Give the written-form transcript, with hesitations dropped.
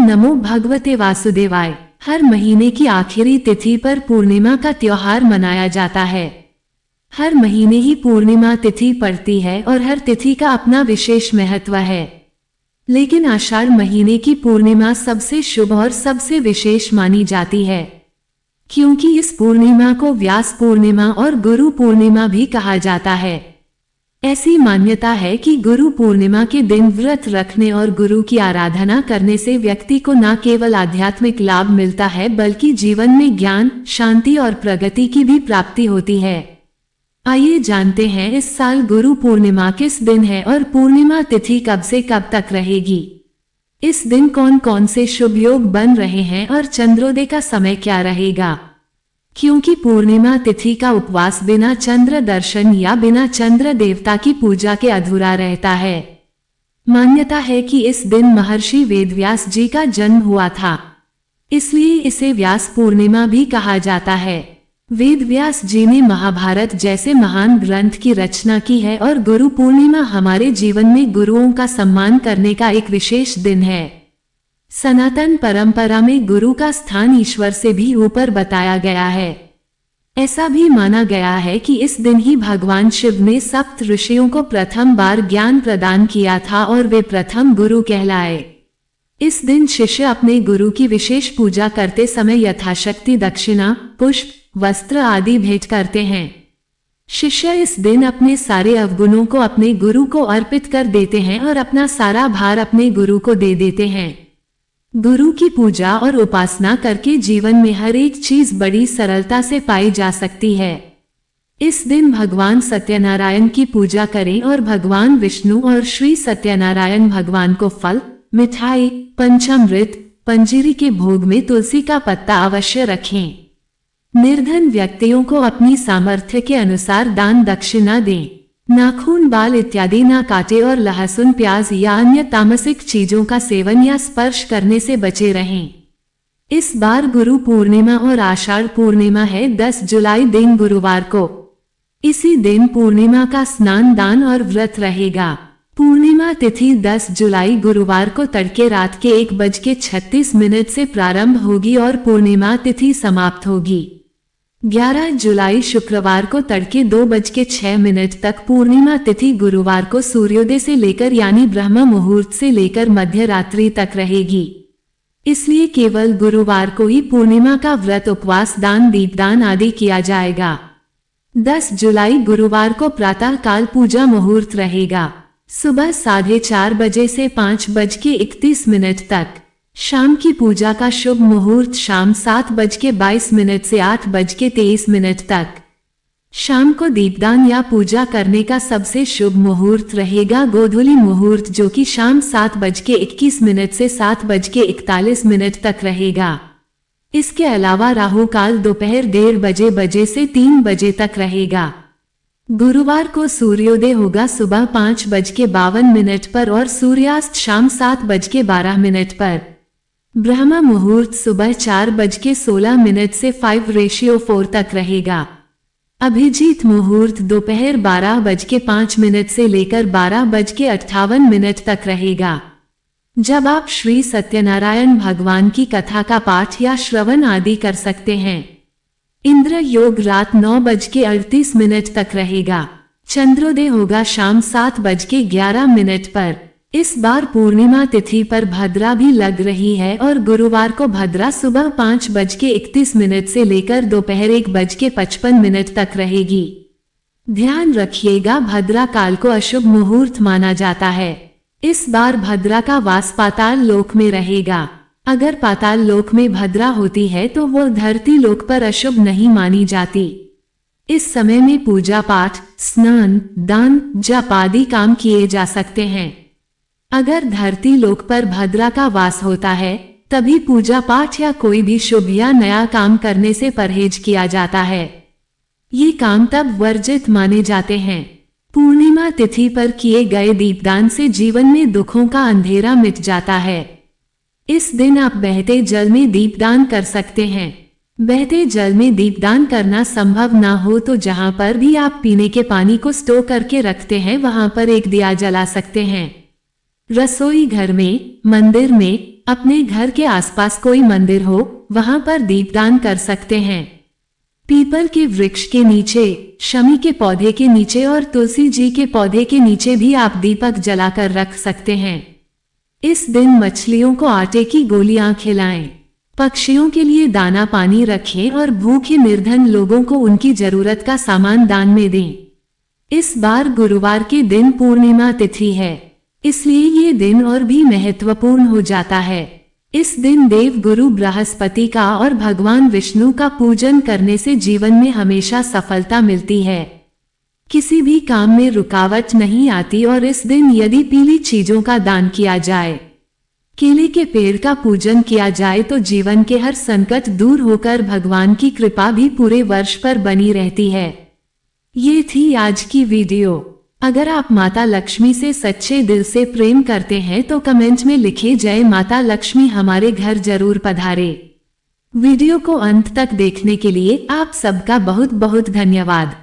नमो भगवते वासुदेवाय। हर महीने की आखिरी तिथि पर पूर्णिमा का त्योहार मनाया जाता है। हर महीने ही पूर्णिमा तिथि पड़ती है और हर तिथि का अपना विशेष महत्व है। लेकिन आषाढ़ महीने की पूर्णिमा सबसे शुभ और सबसे विशेष मानी जाती है, क्योंकि इस पूर्णिमा को व्यास पूर्णिमा और गुरु पूर्णिमा भी कहा जाता है। ऐसी मान्यता है कि गुरु पूर्णिमा के दिन व्रत रखने और गुरु की आराधना करने से व्यक्ति को न केवल आध्यात्मिक लाभ मिलता है, बल्कि जीवन में ज्ञान, शांति और प्रगति की भी प्राप्ति होती है। आइए जानते हैं इस साल गुरु पूर्णिमा किस दिन है और पूर्णिमा तिथि कब से कब तक रहेगी। इस दिन कौन कौन से शुभ योग बन रहे हैं और चंद्रोदय का समय क्या रहेगा, क्योंकि पूर्णिमा तिथि का उपवास बिना चंद्र दर्शन या बिना चंद्र देवता की पूजा के अधूरा रहता है। मान्यता है कि इस दिन महर्षि वेदव्यास जी का जन्म हुआ था, इसलिए इसे व्यास पूर्णिमा भी कहा जाता है। वेदव्यास जी ने महाभारत जैसे महान ग्रंथ की रचना की है और गुरु पूर्णिमा हमारे जीवन में गुरुओं का सम्मान करने का एक विशेष दिन है। सनातन परंपरा में गुरु का स्थान ईश्वर से भी ऊपर बताया गया है। ऐसा भी माना गया है कि इस दिन ही भगवान शिव ने सप्त ऋषियों को प्रथम बार ज्ञान प्रदान किया था और वे प्रथम गुरु कहलाए। इस दिन शिष्य अपने गुरु की विशेष पूजा करते समय यथाशक्ति दक्षिणा, पुष्प, वस्त्र आदि भेंट करते हैं। शिष्य इस दिन अपने सारे अवगुणों को अपने गुरु को अर्पित कर देते हैं और अपना सारा भार अपने गुरु को दे देते हैं। गुरु की पूजा और उपासना करके जीवन में हर एक चीज बड़ी सरलता से पाई जा सकती है। इस दिन भगवान सत्यनारायण की पूजा करें और भगवान विष्णु और श्री सत्यनारायण भगवान को फल, मिठाई, पंचामृत, पंजीरी के भोग में तुलसी का पत्ता अवश्य रखें। निर्धन व्यक्तियों को अपनी सामर्थ्य के अनुसार दान दक्षिणा दें। नाखून, बाल इत्यादि ना काटे और लहसुन, प्याज या अन्य तामसिक चीजों का सेवन या स्पर्श करने से बचे रहें। इस बार गुरु पूर्णिमा और आषाढ़ पूर्णिमा है 10 जुलाई दिन गुरुवार को। इसी दिन पूर्णिमा का स्नान, दान और व्रत रहेगा। पूर्णिमा तिथि 10 जुलाई गुरुवार को तड़के रात के 1:36 से प्रारंभ होगी और पूर्णिमा तिथि समाप्त होगी। 11 जुलाई शुक्रवार को तड़के 2:06 तक पूर्णिमा तिथि गुरुवार को सूर्योदय से लेकर यानी ब्रह्म मुहूर्त से लेकर मध्य रात्रि तक रहेगी। इसलिए केवल गुरुवार को ही पूर्णिमा का व्रत, उपवास, दान, दीपदान आदि किया जाएगा। 10 जुलाई गुरुवार को प्रातः काल पूजा मुहूर्त रहेगा, सुबह 4:30 बजे से 5:31 तक। शाम की पूजा का शुभ मुहूर्त शाम 7:22 से 8:23 तक। शाम को दीपदान या पूजा करने का सबसे शुभ मुहूर्त रहेगा गोधूली मुहूर्त, जो कि शाम 7:21 से 7:41 तक रहेगा। इसके अलावा राहु काल दोपहर 1:30 बजे से 3 बजे तक रहेगा। गुरुवार को सूर्योदय होगा सुबह 5:52 पर और सूर्यास्त शाम 7:12 पर। ब्रह्म मुहूर्त सुबह 4:16 से 5:4 तक रहेगा। अभिजीत मुहूर्त दोपहर 12:05 से लेकर 12:58 तक रहेगा। जब आप श्री सत्यनारायण भगवान की कथा का पाठ या श्रवण आदि कर सकते हैं। इंद्र योग रात 9:38 तक रहेगा। चंद्रोदय होगा शाम 7:11 पर। इस बार पूर्णिमा तिथि पर भद्रा भी लग रही है और गुरुवार को भद्रा सुबह 5:31 से लेकर दोपहर 1:55 तक रहेगी। ध्यान रखिएगा, भद्रा काल को अशुभ मुहूर्त माना जाता है। इस बार भद्रा का वास पाताल लोक में रहेगा। अगर पाताल लोक में भद्रा होती है तो वो धरती लोक पर अशुभ नहीं मानी जाती। इस समय में पूजा पाठ, स्नान, दान, जप आदि काम किए जा सकते हैं। अगर धरती लोक पर भद्रा का वास होता है तभी पूजा पाठ या कोई भी शुभ या नया काम करने से परहेज किया जाता है। ये काम तब वर्जित माने जाते हैं। पूर्णिमा तिथि पर किए गए दीपदान से जीवन में दुखों का अंधेरा मिट जाता है। इस दिन आप बहते जल में दीपदान कर सकते हैं। बहते जल में दीपदान करना संभव ना हो तो जहां पर भी आप पीने के पानी को स्टोर करके रखते हैं वहां पर एक दिया जला सकते हैं। रसोई घर में, मंदिर में, अपने घर के आसपास कोई मंदिर हो वहां पर दीपदान कर सकते हैं। पीपल के वृक्ष के नीचे, शमी के पौधे के नीचे और तुलसी जी के पौधे के नीचे भी आप दीपक जलाकर रख सकते हैं। इस दिन मछलियों को आटे की गोलियां खिलाएं, पक्षियों के लिए दाना पानी रखें और भूखे निर्धन लोगों को उनकी जरूरत का सामान दान में दें। इस बार गुरुवार के दिन पूर्णिमा तिथि है, इसलिए ये दिन और भी महत्वपूर्ण हो जाता है। इस दिन देव गुरु बृहस्पति का और भगवान विष्णु का पूजन करने से जीवन में हमेशा सफलता मिलती है, किसी भी काम में रुकावट नहीं आती। और इस दिन यदि पीली चीजों का दान किया जाए, केले के पेड़ का पूजन किया जाए तो जीवन के हर संकट दूर होकर भगवान की कृपा भी पूरे वर्ष पर बनी रहती है। ये थी आज की वीडियो। अगर आप माता लक्ष्मी से सच्चे दिल से प्रेम करते हैं तो कमेंट में लिखिए जय माता लक्ष्मी हमारे घर जरूर पधारे। वीडियो को अंत तक देखने के लिए आप सबका बहुत बहुत धन्यवाद।